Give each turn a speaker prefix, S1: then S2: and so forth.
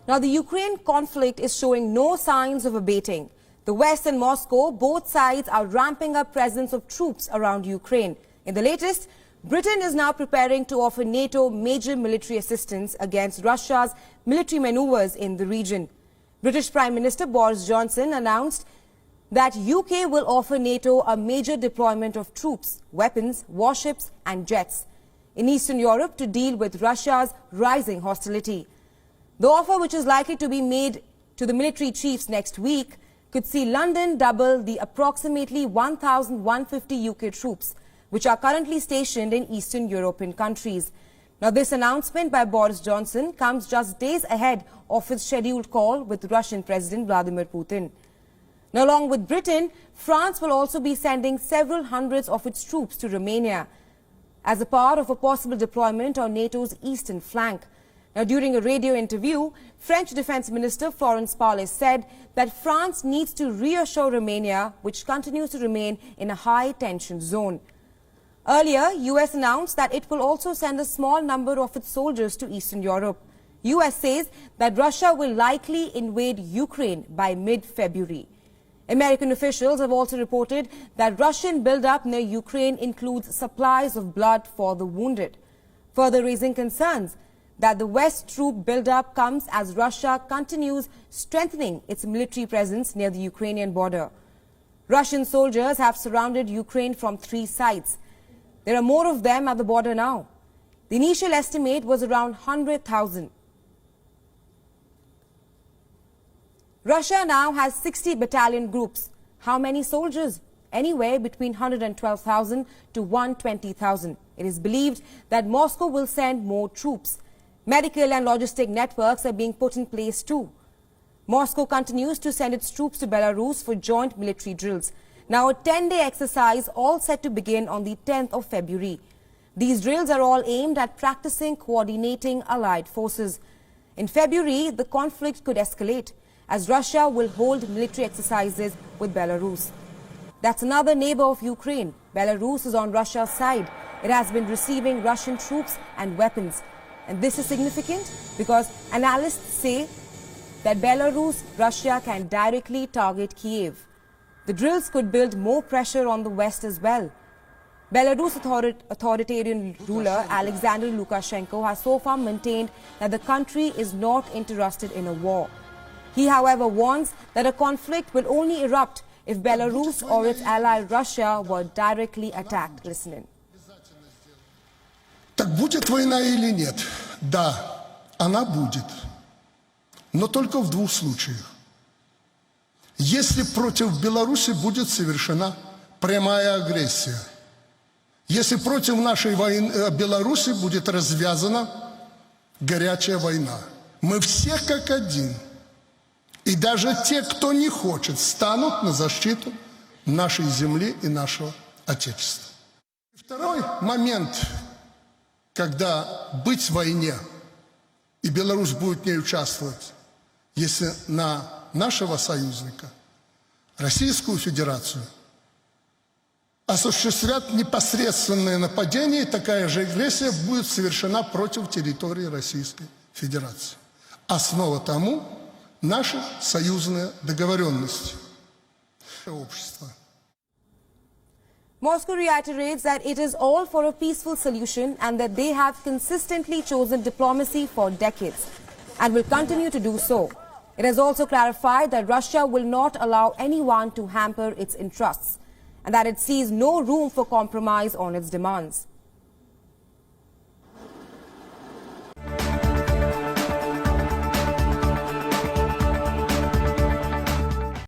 S1: Now, the Ukraine conflict is showing no signs of abating. The West and Moscow, both sides are ramping up presence of troops around Ukraine. In the latest, Britain is now preparing to offer NATO major military assistance against Russia's military maneuvers in the region. British Prime Minister Boris Johnson announced that UK will offer NATO a major deployment of troops, weapons, warships and jets in Eastern Europe to deal with Russia's rising hostility. The offer, which is likely to be made to the military chiefs next week, could see London double the approximately 1,150 UK troops, which are currently stationed in Eastern European countries. Now, this announcement by Boris Johnson comes just days ahead of his scheduled call with Russian President Vladimir Putin. Now, along with Britain, France will also be sending several hundreds of its troops to Romania as a part of a possible deployment on NATO's eastern flank. Now, during a radio interview, French Defense Minister Florence Parly said that France needs to reassure Romania, which continues to remain in a high-tension zone. Earlier, US announced that it will also send a small number of its soldiers to Eastern Europe. US says that Russia will likely invade Ukraine by mid-February. American officials have also reported that Russian buildup near Ukraine includes supplies of blood for the wounded, further raising concerns that the West troop buildup comes as Russia continues strengthening its military presence near the Ukrainian border. Russian soldiers have surrounded Ukraine from 3 sides. There are more of them at the border now. The initial estimate was around 100,000. Russia now has 60 battalion groups. How many soldiers? Anywhere between 112,000 to 120,000. It is believed that Moscow will send more troops. Medical and logistic networks are being put in place too. Moscow continues to send its troops to Belarus for joint military drills. Now, a 10-day exercise all set to begin on the 10th of February. These drills are all aimed at practicing coordinating allied forces. In February, the conflict could escalate as Russia will hold military exercises with Belarus. That's another neighbor of Ukraine. Belarus is on Russia's side. It has been receiving Russian troops and weapons. And this is significant because analysts say that Russia can directly target Kiev. The drills could build more pressure on the West as well. Belarus authoritarian ruler Alexander Lukashenko has so far maintained that the country is not interested in a war. He, however, warns that a conflict will only erupt if Belarus or its ally Russia were directly attacked. Listen in.
S2: Так будет война или нет? Да, она будет. Но только в 2 случаях. Если против Беларуси будет совершена прямая агрессия. Если против нашей Беларуси будет развязана горячая война. Мы все как один. И даже те, кто не хочет, станут на защиту нашей земли и нашего Отечества. Второй момент, когда быть в войне, и Беларусь будет в ней участвовать, если на нашего союзника, Российскую Федерацию, осуществят непосредственное нападение, и такая же агрессия будет совершена против территории Российской Федерации. Основа тому – наши союзные договоренности. Общество.
S1: Moscow reiterates that it is all for a peaceful solution and that they have consistently chosen diplomacy for decades and will continue to do so. It has also clarified that Russia will not allow anyone to hamper its interests and that it sees no room for compromise on its demands.